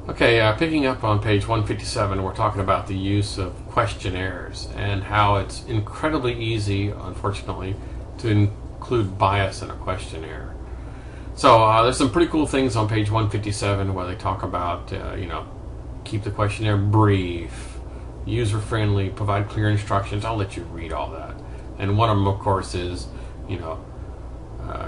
Okay, picking up on page 157, we're talking about the use of questionnaires and how it's incredibly easy, unfortunately, to include bias in a questionnaire. So there's some pretty cool things on page 157 where they talk about, keep the questionnaire brief, user-friendly, provide clear instructions. I'll let you read all that. And one of them, of course, is,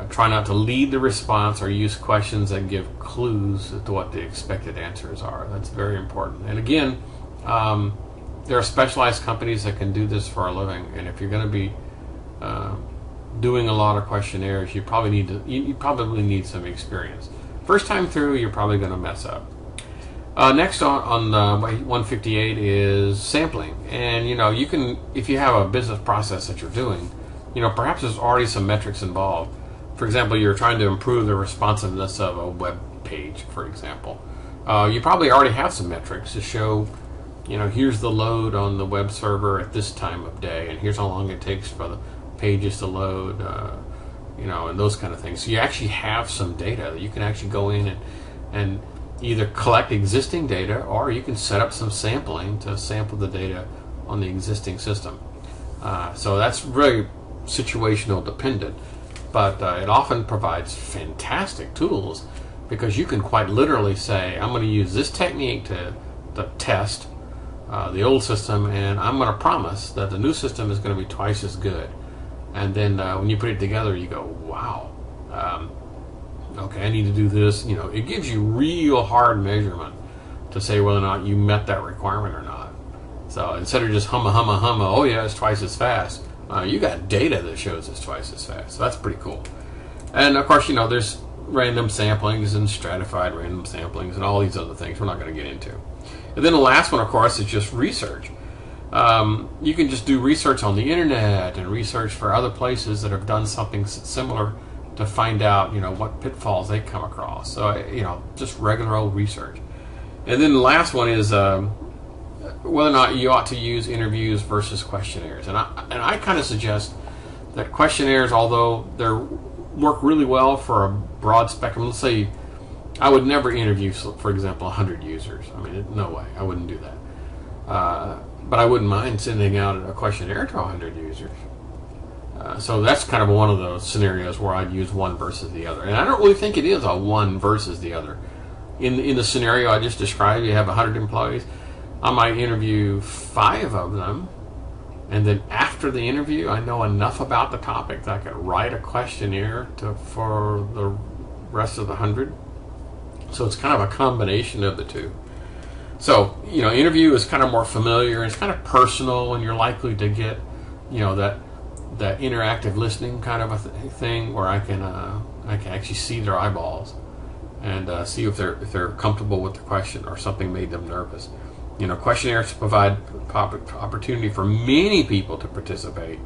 try not to lead the response or use questions that give clues to what the expected answers are. That's very important. And again, there are specialized companies that can do this for a living. And if you're going to be doing a lot of questionnaires, you probably need some experience. First time through, you're probably going to mess up. Next on 158 is sampling. And you can, if you have a business process that you're doing, perhaps there's already some metrics involved. For example, you're trying to improve the responsiveness of a web page, for example. You probably already have some metrics to show, here's the load on the web server at this time of day, and here's how long it takes for the pages to load, and those kind of things. So you actually have some data that you can actually go in and either collect existing data, or you can set up some sampling to sample the data on the existing system. So that's really situational dependent. But it often provides fantastic tools because you can quite literally say, I'm going to use this technique to test the old system, and I'm going to promise that the new system is going to be twice as good. And then when you put it together, you go, wow, okay, I need to do this. It gives you real hard measurement to say whether or not you met that requirement or not. So instead of just humma, oh yeah, it's twice as fast. You got data that shows it's twice as fast. So that's pretty cool. And of course, there's random samplings and stratified random samplings and all these other things we're not going to get into. And then the last one, of course, is just research. You can just do research on the internet and research for other places that have done something similar to find out, what pitfalls they come across. So, just regular old research. And then the last one is whether or not you ought to use interviews versus questionnaires. And I kind of suggest that questionnaires, although they work really well for a broad spectrum, let's say I would never interview, for example, 100 users. I mean, no way, I wouldn't do that. But I wouldn't mind sending out a questionnaire to 100 users. So that's kind of one of those scenarios where I'd use one versus the other. And I don't really think it is a one versus the other. In the scenario I just described, you have 100 employees. I might interview 5 of them, and then after the interview, I know enough about the topic that I could write a questionnaire for the rest of the 100. So it's kind of a combination of the two. So, interview is kind of more familiar, and it's kind of personal, and you're likely to get, that interactive listening kind of a thing where I can actually see their eyeballs and see if they're comfortable with the question or something made them nervous. Questionnaires provide opportunity for many people to participate.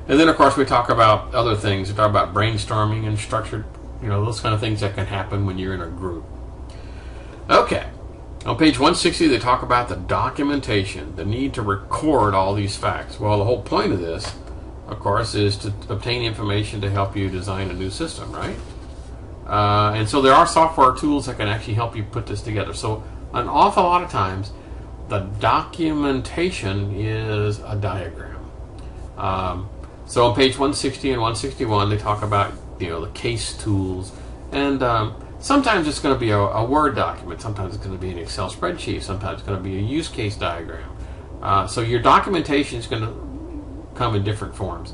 And then, of course, we talk about other things. We talk about brainstorming and structured, those kind of things that can happen when you're in a group. Okay. On page 160, they talk about the documentation, the need to record all these facts. Well, the whole point of this, of course, is to obtain information to help you design a new system, right? And so there are software tools that can actually help you put this together. So an awful lot of times, the documentation is a diagram. So on page 160 and 161, they talk about the case tools, and sometimes it's going to be a Word document, sometimes it's going to be an Excel spreadsheet, sometimes it's going to be a use case diagram. So your documentation is going to come in different forms.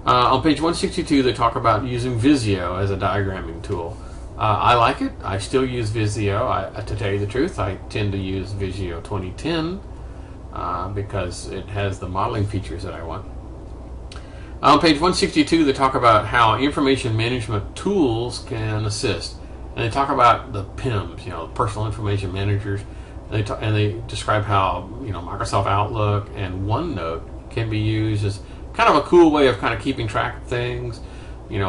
On page 162, they talk about using Visio as a diagramming tool. I like it. I still use Visio. To tell you the truth, I tend to use Visio 2010 because it has the modeling features that I want. On page 162, they talk about how information management tools can assist. And they talk about the PIMs, personal information managers. And they describe how Microsoft Outlook and OneNote can be used as kind of a cool way of kind of keeping track of things,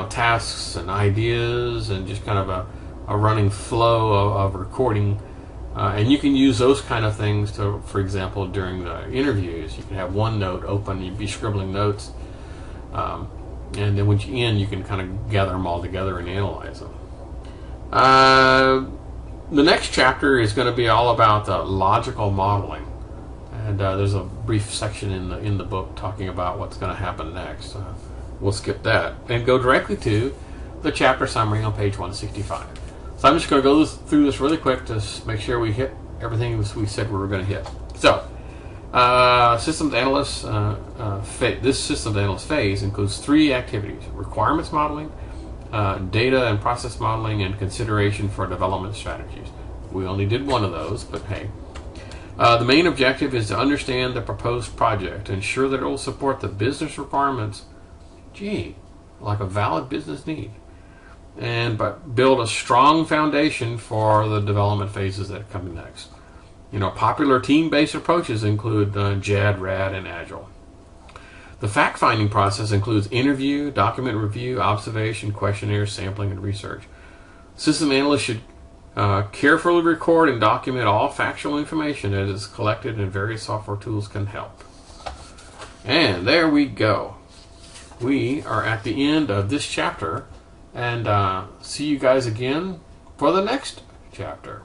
tasks and ideas, and just kind of a running flow of recording. And you can use those kind of things to, for example, during the interviews, you can have OneNote open, you'd be scribbling notes, and then when you end, you can kind of gather them all together and analyze them. The next chapter is going to be all about logical modeling, and there's a brief section in the book talking about what's going to happen next. We'll skip that and go directly to the chapter summary on page 165. So I'm just going to go through this really quick to make sure we hit everything we said we were going to hit. So, systems analyst, this systems analyst phase includes 3 activities: requirements modeling, data and process modeling, and consideration for development strategies. We only did one of those, but hey. The main objective is to understand the proposed project, ensure that it will support the business requirements, like a valid business need, and build a strong foundation for the development phases that come next. Popular team-based approaches include JAD, RAD, and Agile. The fact-finding process includes interview, document review, observation, questionnaire, sampling, and research. System analysts should carefully record and document all factual information that is collected, and various software tools can help. And there we go. We are at the end of this chapter, and see you guys again for the next chapter.